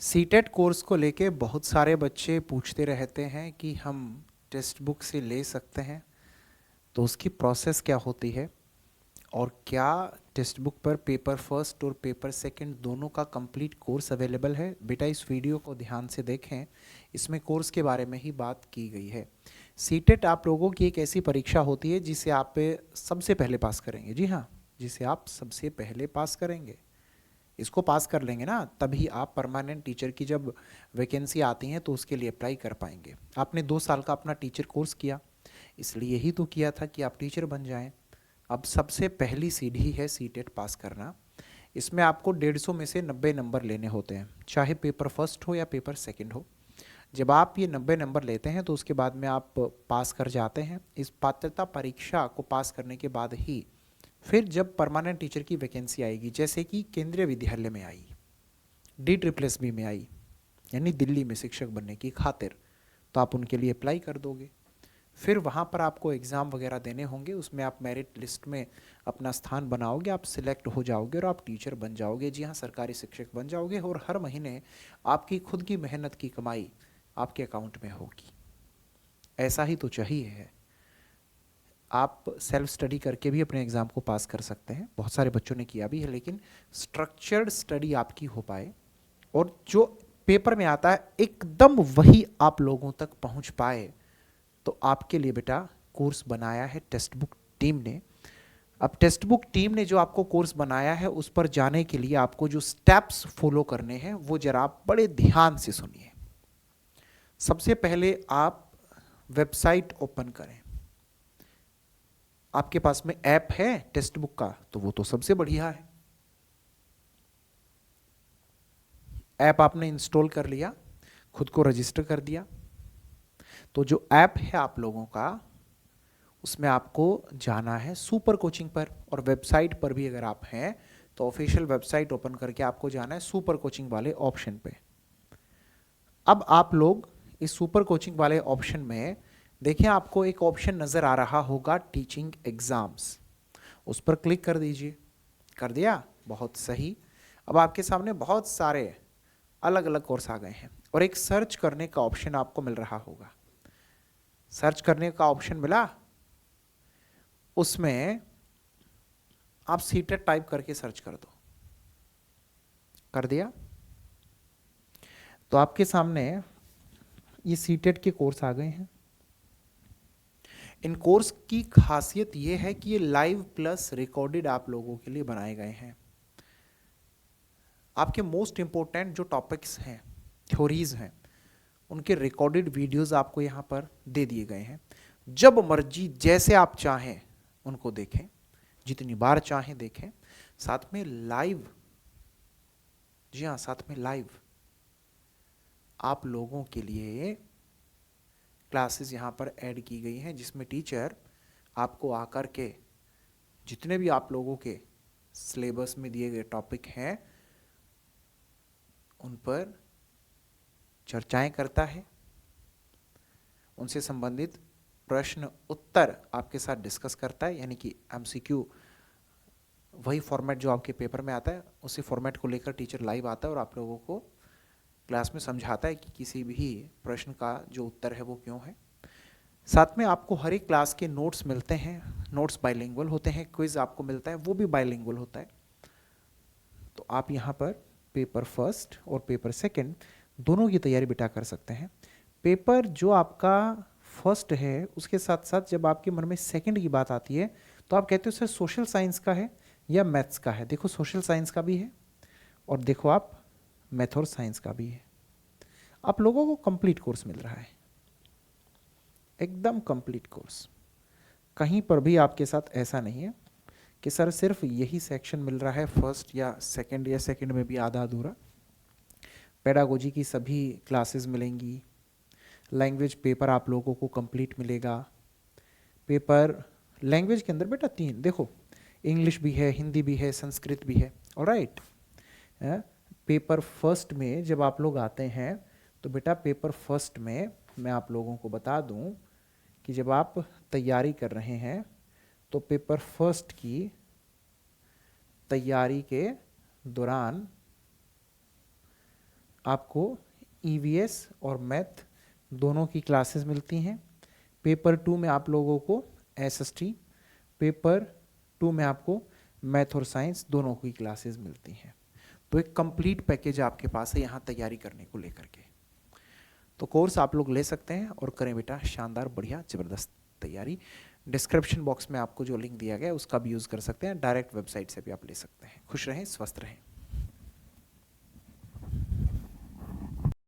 CTET course को लेके बहुत सारे बच्चे पूछते रहते हैं कि हम टेक्स्ट बुक से ले सकते हैं, तो उसकी प्रोसेस क्या होती है और क्या टेक्स्ट बुक पर पेपर फर्स्ट और पेपर सेकंड दोनों का कंप्लीट कोर्स अवेलेबल है। बेटा इस वीडियो को ध्यान से देखें, इसमें कोर्स के बारे में ही बात की गई है। सीटेट आप लोगों की एक ऐसी परीक्षा होती है जिसे आप सबसे पहले पास करेंगे। जी हाँ, जिसे आप सबसे पहले पास करेंगे। इसको पास कर लेंगे ना, तभी आप परमानेंट टीचर की जब वैकेंसी आती हैं तो उसके लिए अप्लाई कर पाएंगे। आपने 2 साल का अपना टीचर कोर्स किया, इसलिए ही तो किया था कि आप टीचर बन जाएं। अब सबसे पहली सीढ़ी है सीटेट पास करना। इसमें आपको 150 में से 90 नंबर लेने होते हैं, चाहे पेपर फर्स्ट हो या पेपर सेकंड हो। जब आप ये 90 नंबर लेते हैं तो उसके बाद में आप पास कर जाते हैं। इस पात्रता परीक्षा को पास करने के बाद ही फिर जब परमानेंट टीचर की वैकेंसी आएगी, जैसे कि केंद्रीय विद्यालय में आई, DSSB में आई, यानी दिल्ली में शिक्षक बनने की खातिर, तो आप उनके लिए अप्लाई कर दोगे। फिर वहाँ पर आपको एग्ज़ाम वगैरह देने होंगे, उसमें आप मेरिट लिस्ट में अपना स्थान बनाओगे, आप सिलेक्ट हो जाओगे और आप टीचर बन जाओगे। जी हाँ, सरकारी शिक्षक बन जाओगे और हर महीने आपकी खुद की मेहनत की कमाई आपके अकाउंट में होगी। ऐसा ही तो चाहिए है। आप सेल्फ स्टडी करके भी अपने एग्ज़ाम को पास कर सकते हैं, बहुत सारे बच्चों ने किया भी है, लेकिन स्ट्रक्चर्ड स्टडी आपकी हो पाए और जो पेपर में आता है एकदम वही आप लोगों तक पहुंच पाए, तो आपके लिए बेटा कोर्स बनाया है टेक्स्ट बुक टीम ने। अब टेक्स्ट बुक टीम ने जो आपको कोर्स बनाया है उस पर जाने के लिए आपको जो स्टेप्स फॉलो करने हैं वो जरा आप बड़े ध्यान से सुनिए। सबसे पहले आप वेबसाइट ओपन करें। आपके पास में ऐप है टेक्स्ट बुक का, तो वो तो सबसे बढ़िया है। ऐप आपने इंस्टॉल कर लिया, खुद को रजिस्टर कर दिया, तो जो ऐप है आप लोगों का उसमें आपको जाना है सुपर कोचिंग पर, और वेबसाइट पर भी अगर आप हैं तो ऑफिशियल वेबसाइट ओपन करके आपको जाना है सुपर कोचिंग वाले ऑप्शन पे। अब आप लोग इस सुपर कोचिंग वाले ऑप्शन में देखिए, आपको एक ऑप्शन नजर आ रहा होगा टीचिंग एग्जाम्स, उस पर क्लिक कर दीजिए। कर दिया? बहुत सही। अब आपके सामने बहुत सारे अलग अलग कोर्स आ गए हैं और एक सर्च करने का ऑप्शन आपको मिल रहा होगा। सर्च करने का ऑप्शन मिला, उसमें आप सीटेट टाइप करके सर्च कर दो। कर दिया? तो आपके सामने ये सीटेट के कोर्स आ गए हैं। इन कोर्स की खासियत ये है कि ये लाइव प्लस रिकॉर्डेड आप लोगों के लिए बनाए गए हैं। आपके मोस्ट इंपॉर्टेंट जो टॉपिक्स हैं, थ्योरीज हैं, उनके रिकॉर्डेड वीडियोस आपको यहाँ पर दे दिए गए हैं। जब मर्जी जैसे आप चाहें उनको देखें, जितनी बार चाहें देखें। साथ में लाइव, जी हाँ, साथ में लाइव आप लोगों के लिए क्लासेस यहाँ पर ऐड की गई हैं, जिसमें टीचर आपको आकर के जितने भी आप लोगों के सिलेबस में दिए गए टॉपिक हैं उन पर चर्चाएं करता है, उनसे संबंधित प्रश्न उत्तर आपके साथ डिस्कस करता है, यानी कि MCQ, वही फॉर्मेट जो आपके पेपर में आता है उसी फॉर्मेट को लेकर टीचर लाइव आता है और आप लोगों को क्लास में समझाता है कि किसी भी प्रश्न का जो उत्तर है वो क्यों है। साथ में आपको हर एक क्लास के नोट्स मिलते हैं, नोट्स बाइलिंगुअल होते हैं। क्विज आपको मिलता है, वो भी बाइलिंगुअल होता है। तो आप यहाँ पर पेपर फर्स्ट और पेपर सेकंड दोनों की तैयारी बिठा कर सकते हैं। पेपर जो आपका फर्स्ट है उसके साथ साथ जब आपके मन में सेकंड की बात आती है तो आप कहते हो सर सोशल साइंस का है या मैथ्स का है। देखो सोशल साइंस का भी है और देखो आप मैथ और साइंस का भी है। आप लोगों को कंप्लीट कोर्स मिल रहा है, एकदम कंप्लीट कोर्स। कहीं पर भी आपके साथ ऐसा नहीं है कि सर सिर्फ यही सेक्शन मिल रहा है फर्स्ट या सेकंड में भी आधा अधूरा। पेडागोजी की सभी क्लासेस मिलेंगी। लैंग्वेज पेपर आप लोगों को कंप्लीट मिलेगा। पेपर लैंग्वेज के अंदर बेटा 3 देखो, इंग्लिश भी है, हिंदी भी है, संस्कृत भी है। ऑलराइट। पेपर फर्स्ट में जब आप लोग आते हैं तो बेटा पेपर फर्स्ट में मैं आप लोगों को बता दूं कि जब आप तैयारी कर रहे हैं तो पेपर फर्स्ट की तैयारी के दौरान आपको ईवीएस और मैथ दोनों की क्लासेस मिलती हैं। पेपर 2 में आप लोगों को एसएसटी, पेपर 2 में आपको मैथ और साइंस दोनों की क्लासेस मिलती हैं। तो एक कंप्लीट पैकेज आपके पास है यहाँ तैयारी करने को लेकर के। तो कोर्स आप लोग ले सकते हैं और करें बेटा शानदार, बढ़िया, ज़बरदस्त तैयारी। डिस्क्रिप्शन बॉक्स में आपको जो लिंक दिया गया है उसका भी यूज़ कर सकते हैं, डायरेक्ट वेबसाइट से भी आप ले सकते हैं। खुश रहें, स्वस्थ रहें।